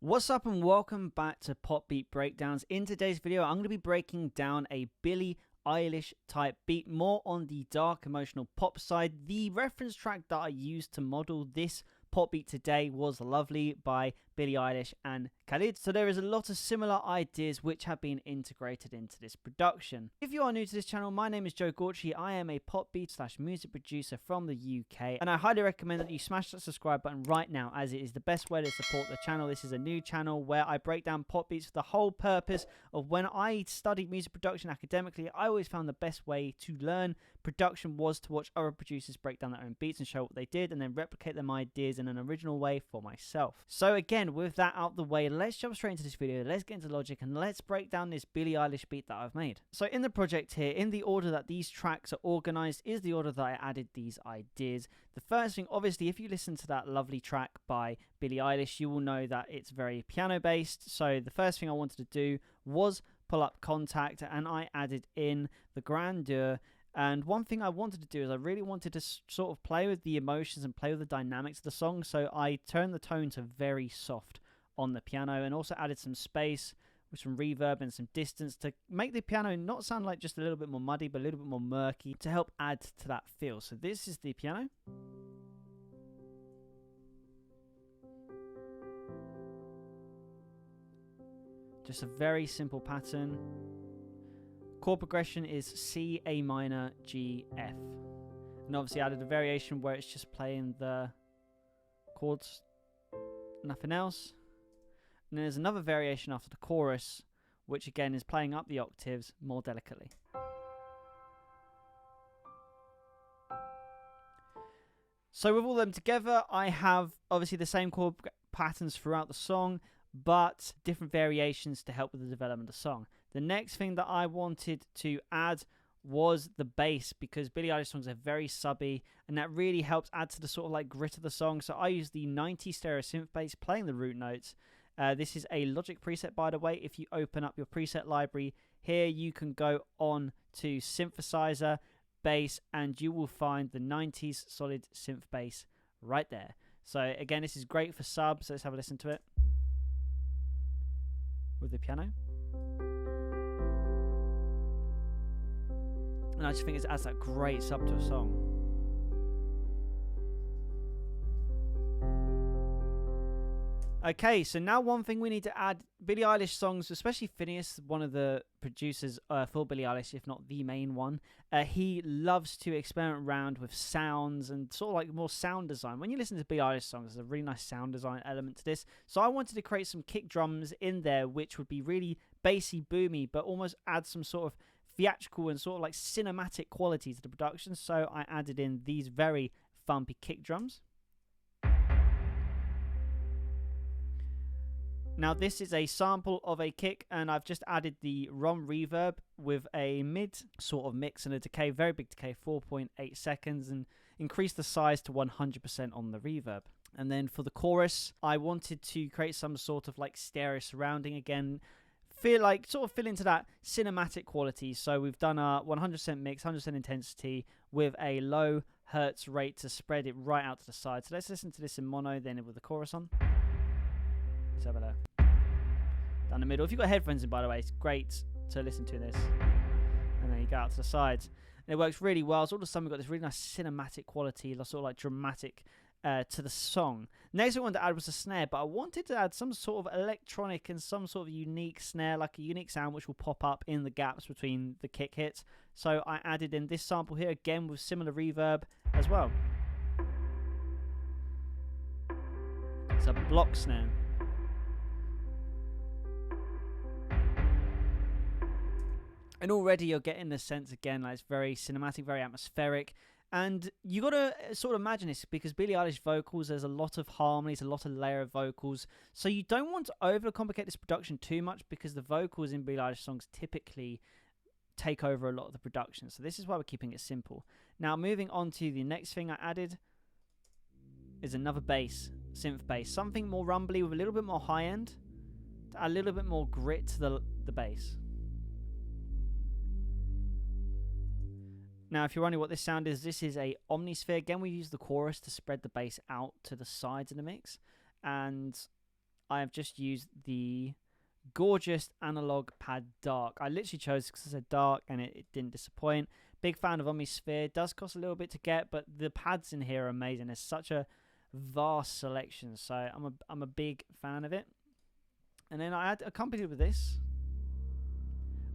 What's up and welcome back to Pop Beat Breakdowns. In today's video, I'm going to be breaking down a Billie Eilish type beat, more on the dark emotional pop side. The reference track that I used to model this pop beat today was Lovely by Billie Eilish and Khalid. So there is a lot of similar ideas which have been integrated into this production. If you are new to this channel, my name is Joe Gauchi. I am a pop beat / music producer from the UK, and I highly recommend that you smash that subscribe button right now, as it is the best way to support the channel. This is a new channel where I break down pop beats for the whole purpose of when I studied music production academically. I always found the best way to learn production was to watch other producers break down their own beats and show what they did, and then replicate them ideas in an original way for myself. So again, with that out the way, let's jump straight into this video. Let's get into Logic and let's break down this Billie Eilish beat that I've made. So in the project here, in the order that these tracks are organized is the order that I added these ideas. The first thing, obviously, if you listen to that Lovely track by Billie Eilish, you will know that it's very piano based. So the first thing I wanted to do was pull up Contact, and I added in the grandeur. And one thing I wanted to do is I really wanted to sort of play with the emotions and play with the dynamics of the song. So I turned the tone to very soft on the piano, and also added some space with some reverb and some distance to make the piano not sound like just a little bit more muddy, but a little bit more murky, to help add to that feel. So this is the piano. Just a very simple pattern. Chord progression is C, A minor, G, F. And obviously I added a variation where it's just playing the chords, nothing else. And then there's another variation after the chorus, which again is playing up the octaves more delicately. So with all of them together, I have obviously the same chord patterns throughout the song, but different variations to help with the development of the song. The next thing that I wanted to add was the bass, because Billie Eilish songs are very subby, and that really helps add to the sort of like grit of the song. So I use the 90 stereo synth bass playing the root notes. This is a Logic preset, by the way. If you open up your preset library here, you can go on to synthesizer, bass, and you will find the 90s solid synth bass right there. So again, this is great for subs. So let's have a listen to it with the piano. And I just think it adds that great sub to a song. Okay, so now one thing we need to add, Billie Eilish songs, especially Phineas, one of the producers for Billie Eilish, if not the main one, he loves to experiment around with sounds and sort of like more sound design. When you listen to Billie Eilish songs, there's a really nice sound design element to this. So I wanted to create some kick drums in there, which would be really bassy, boomy, but almost add some sort of theatrical and sort of like cinematic quality to the production. So I added in these very thumpy kick drums. Now this is a sample of a kick, and I've just added the ROM reverb with a mid sort of mix and a decay, very big decay, 4.8 seconds, and increase the size to 100% on the reverb. And then for the chorus, I wanted to create some sort of like stereo surrounding again, feel like sort of fill into that cinematic quality. So we've done a 100% mix, 100% intensity with a low hertz rate to spread it right out to the side. So let's listen to this in mono, then with the chorus on. Let's have a look. Down the middle. If you've got headphones in, by the way, it's great to listen to this. And then you go out to the sides. And it works really well. So all of a sudden we've got this really nice cinematic quality, sort of like dramatic to the song. Next I wanted to add was a snare, but I wanted to add some sort of electronic and some sort of unique snare, like a unique sound which will pop up in the gaps between the kick hits. So I added in this sample here, again with similar reverb as well. It's a block snare. And already you're getting the sense again, like it's very cinematic, very atmospheric. And you got to sort of imagine this, because Billie Eilish vocals, there's a lot of harmonies, a lot of layer of vocals. So you don't want to overcomplicate this production too much, because the vocals in Billie Eilish songs typically take over a lot of the production. So this is why we're keeping it simple. Now moving on to the next thing I added is another bass, synth bass. Something more rumbly with a little bit more high end, to add a little bit more grit to the bass. Now, if you're wondering what this sound is, this is a omnisphere. Again, we use the chorus to spread the bass out to the sides of the mix. And I have just used the gorgeous analog pad dark. I literally chose because I said dark and it didn't disappoint. Big fan of Omnisphere. Does cost a little bit to get, but the pads in here are amazing. There's such a vast selection, so I'm a big fan of it. And then I had accompanied with this,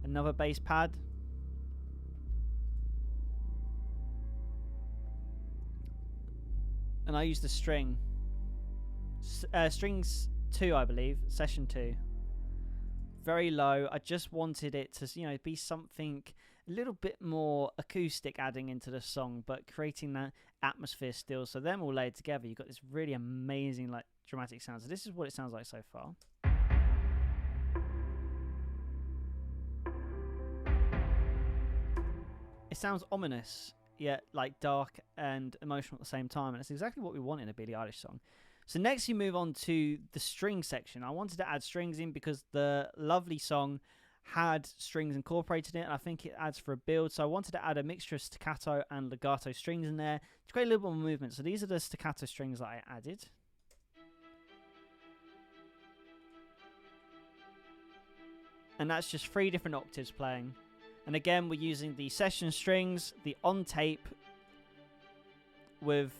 another bass pad. And I used the string. Strings 2, I believe. Session 2. Very low. I just wanted it to, you know, be something a little bit more acoustic adding into the song, but creating that atmosphere still. So them all laid together, you've got this really amazing, like, dramatic sound. So this is what it sounds like so far. It sounds ominous, yet like dark and emotional at the same time, and it's exactly what we want in a Billie Eilish song. So next you move on to the string section. I wanted to add strings in because the lovely song had strings incorporated in it, and I think it adds for a build. So I wanted to add a mixture of staccato and legato strings in there to create a little bit more movement. So these are the staccato strings that I added. And that's just 3 different octaves playing. And again, we're using the session strings, the on tape with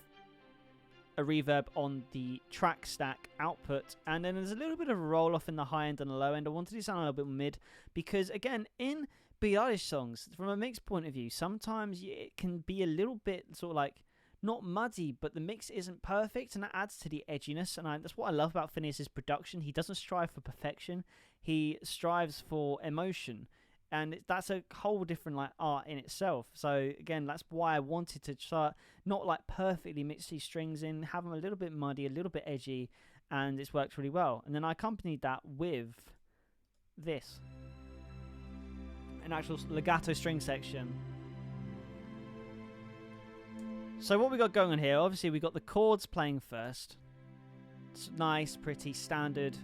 a reverb on the track stack output, and then there's a little bit of a roll off in the high end and the low end. I wanted to sound a little bit mid because, again, in Billie Eilish songs, from a mix point of view, sometimes it can be a little bit sort of like not muddy, but the mix isn't perfect, and that adds to the edginess. And that's what I love about Phineas's production. He doesn't strive for perfection; he strives for emotion. And that's a whole different like art in itself. So again, that's why I wanted to start not like perfectly mix these strings in, have them a little bit muddy, a little bit edgy, and it's worked really well. And then I accompanied that with this, an actual legato string section. So what we got going on here, obviously we got the chords playing first. It's nice, pretty, standard.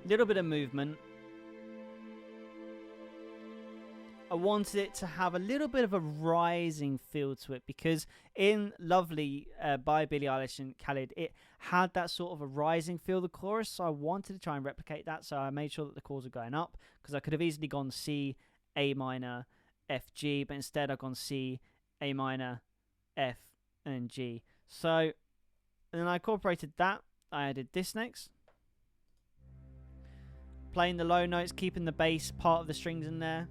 Little bit of movement. I wanted it to have a little bit of a rising feel to it because in Lovely by Billie Eilish and Khalid, it had that sort of a rising feel, the chorus, so I wanted to try and replicate that, so I made sure that the chords were going up because I could have easily gone C, A minor, F, G, but instead I've gone C, A minor, F, and G. So, and then I incorporated that. I added this next. Playing the low notes, keeping the bass part of the strings in there.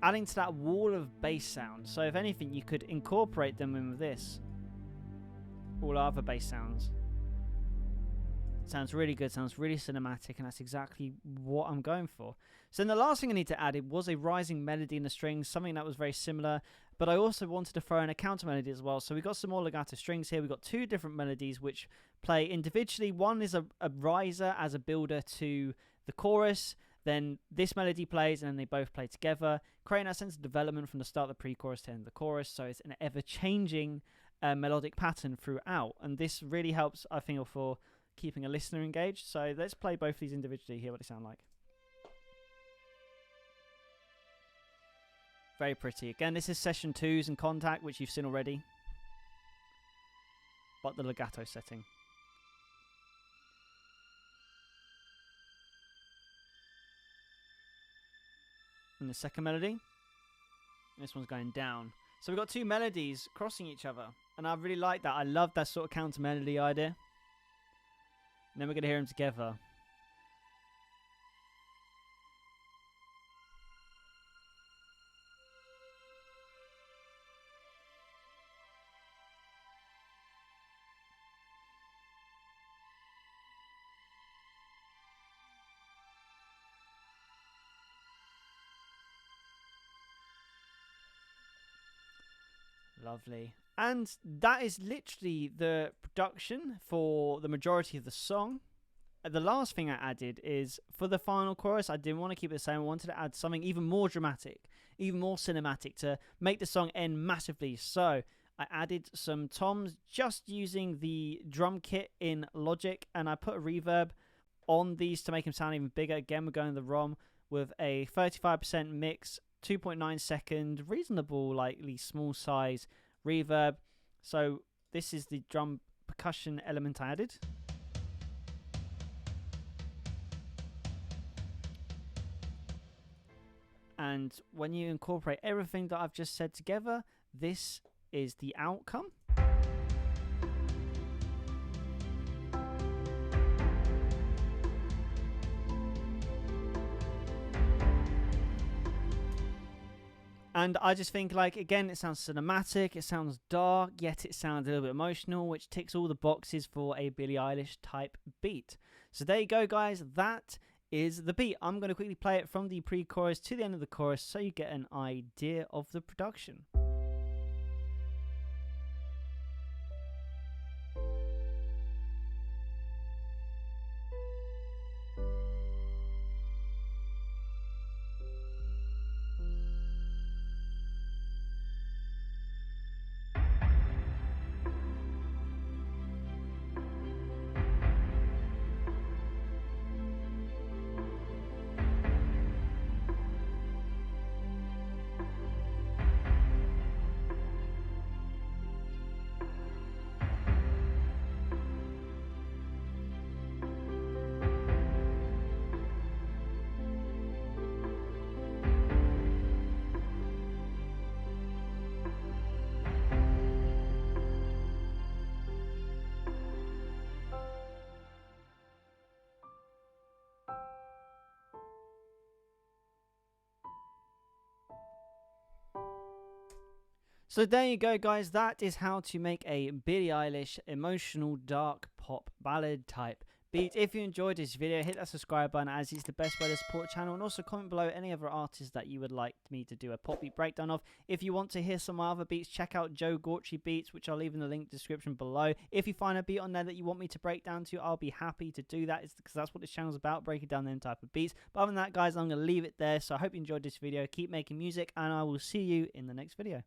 Adding to that wall of bass sound. So if anything, you could incorporate them in with this. All other bass sounds. Sounds really good, sounds really cinematic, and that's exactly what I'm going for. So then the last thing I need to add was a rising melody in the strings, something that was very similar, but I also wanted to throw in a counter melody as well. So we got some more legato strings here. We've got 2 different melodies which play individually. One is a riser as a builder to the chorus. Then this melody plays and then they both play together, creating that sense of development from the start of the pre-chorus to the end of the chorus. So it's an ever-changing melodic pattern throughout. And this really helps, I think, for keeping a listener engaged. So let's play both of these individually, hear what they sound like. Very pretty. Again, this is session 2's in Contact, which you've seen already. But the legato setting. And the second melody, this one's going down. So we've got 2 melodies crossing each other, and I really like that. I love that sort of counter melody idea. And then we're going to hear them together. Lovely. And that is literally the production for the majority of the song. The last thing I added is for the final chorus, I didn't want to keep it the same. I wanted to add something even more dramatic, even more cinematic to make the song end massively. So I added some toms just using the drum kit in Logic, and I put a reverb on these to make them sound even bigger. Again, we're going the ROM with a 35% mix, 2.9 second, reasonable, likely small size reverb. So this is the drum percussion element I added. And when you incorporate everything that I've just said together, this is the outcome. And I just think, like, again, it sounds cinematic, it sounds dark, yet it sounds a little bit emotional, which ticks all the boxes for a Billie Eilish type beat. So there you go, guys. That is the beat. I'm going to quickly play it from the pre-chorus to the end of the chorus so you get an idea of the production. So there you go, guys. That is how to make a Billie Eilish emotional dark pop ballad type beat. If you enjoyed this video, hit that subscribe button, as it's the best way to support the channel, and also comment below any other artists that you would like me to do a pop beat breakdown of. If you want to hear some other beats, check out Joe Gauchi beats, which I'll leave in the link description below. If you find a beat on there that you want me to break down to, I'll be happy to do that. It's because that's what this channel is about, breaking down them type of beats. But other than that, guys, I'm going to leave it there. So I hope you enjoyed this video. Keep making music, and I will see you in the next video.